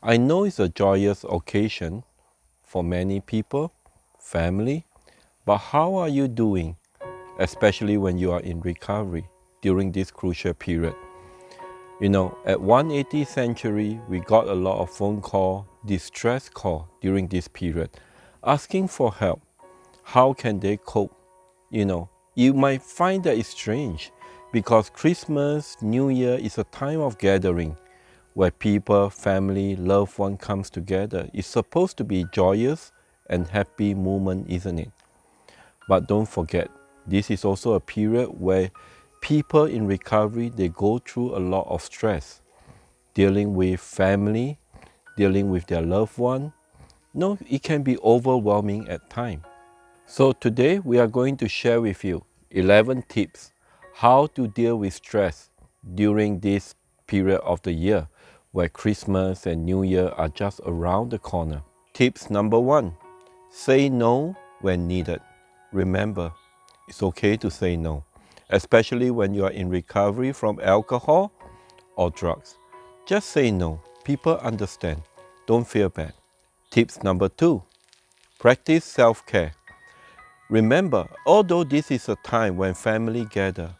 I know it's a joyous occasion for many people, family, but how are you doing, especially when you are in recovery during this crucial period? You know, at 180th century, we got a lot of phone call, distress call during this period, asking for help. How can they cope? You know, you might find that it's strange because Christmas, New Year is a time of gathering where people, family, loved one comes together. It's supposed to be joyous and happy moment, isn't it? But don't forget, this is also a period where people in recovery, they go through a lot of stress, dealing with family, dealing with their loved one. No, it can be overwhelming at times. So today we are going to share with you 11 tips how to deal with stress during this period of the year where Christmas and New Year are just around the corner. Tips number 1, say no when needed. Remember, it's okay to say no, especially when you are in recovery from alcohol or drugs. Just say no. People understand. Don't feel bad. Tips number 2, practice self-care. Remember, although this is a time when family gather,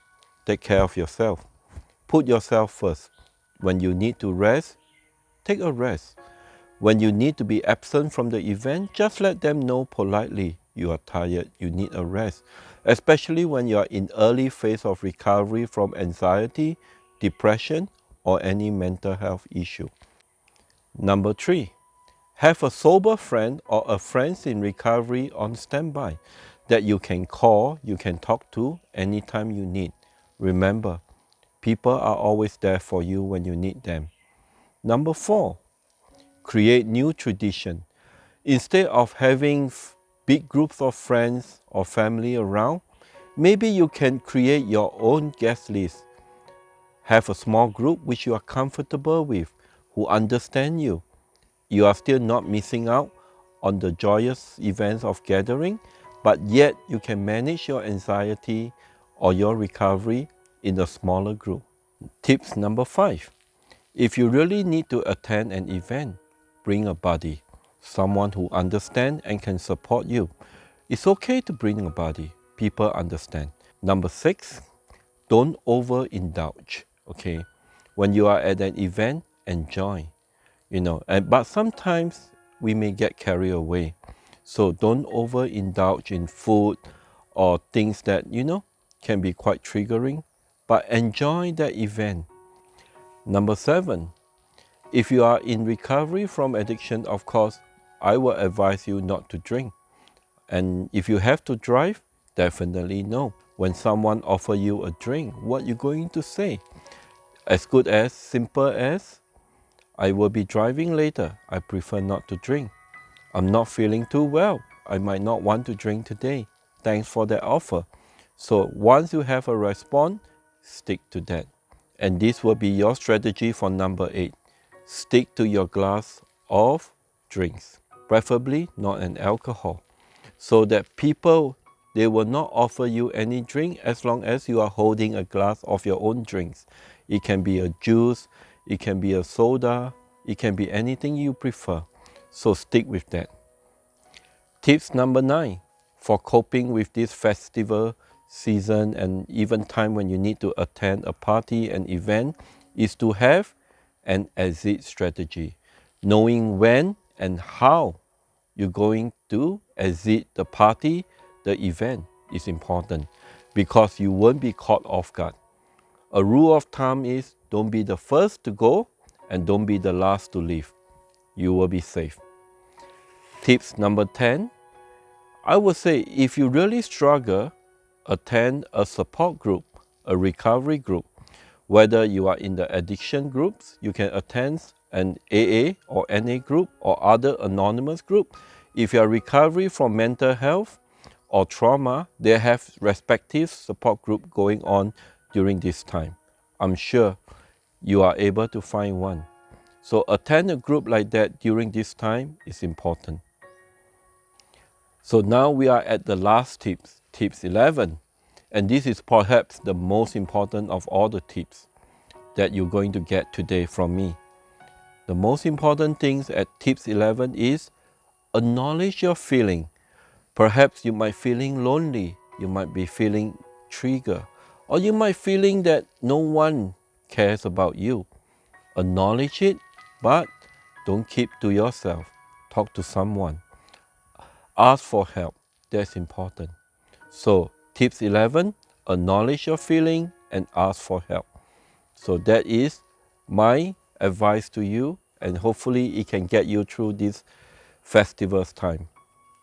take care of yourself. Put yourself first. When you need to rest, take a rest. When you need to be absent from the event, just let them know politely you are tired, you need a rest. Especially when you are in early phase of recovery from anxiety, depression, or any mental health issue. Number 3, have a sober friend or a friend in recovery on standby that you can call, you can talk to anytime you need. Remember, people are always there for you when you need them. Number 4, create new tradition. Instead of having big groups of friends or family around, maybe you can create your own guest list. Have a small group which you are comfortable with, who understand you. You are still not missing out on the joyous events of gathering, but yet you can manage your anxiety or your recovery in a smaller group. Tips number 5. If you really need to attend an event, bring a buddy, someone who understands and can support you. It's okay to bring a buddy. People understand. Number 6, don't overindulge. Okay, when you are at an event, enjoy. But sometimes we may get carried away. So don't overindulge in food or things that, can be quite triggering, but enjoy the event. Number 7, if you are in recovery from addiction, of course, I will advise you not to drink. And if you have to drive, definitely no. When someone offers you a drink, what are you going to say? As good as simple as, I will be driving later. I prefer not to drink. I'm not feeling too well. I might not want to drink today. Thanks for that offer. So once you have a response, stick to that. And this will be your strategy for number 8. Stick to your glass of drinks, preferably not an alcohol, so that people, they will not offer you any drink as long as you are holding a glass of your own drinks. It can be a juice, it can be a soda, it can be anything you prefer. So stick with that. Tips number 9, for coping with this festival season and even time when you need to attend a party and event, is to have an exit strategy. Knowing when and how you're going to exit the party, the event is important because you won't be caught off guard. A rule of thumb is don't be the first to go and don't be the last to leave. You will be safe. Tips number 10, I would say if you really struggle, attend a support group, a recovery group. Whether you are in the addiction groups, you can attend an AA or NA group or other anonymous group. If you are recovery from mental health or trauma, they have respective support group going on during this time. I'm sure you are able to find one. So attend a group like that during this time is important. So now we are at the last tips, tips 11. And this is perhaps the most important of all the tips that you're going to get today from me. The most important things at tips 11 is acknowledge your feeling. Perhaps you might feeling lonely, you might be feeling triggered, or you might feeling that no one cares about you. Acknowledge it, but don't keep to yourself. Talk to someone. Ask for help. That's important. So, tips 11, acknowledge your feeling and ask for help. So that is my advice to you, and hopefully it can get you through this festival's time.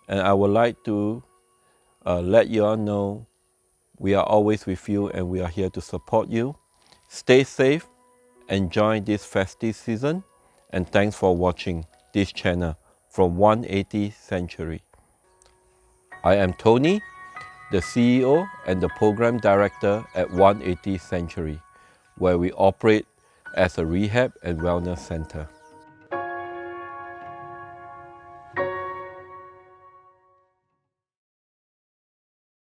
And I would like to let you all know we are always with you and we are here to support you. Stay safe, enjoy this festive season, and thanks for watching this channel from 180th Century. I am Tony, the CEO and the Program Director at 180th Century, where we operate as a rehab and wellness center.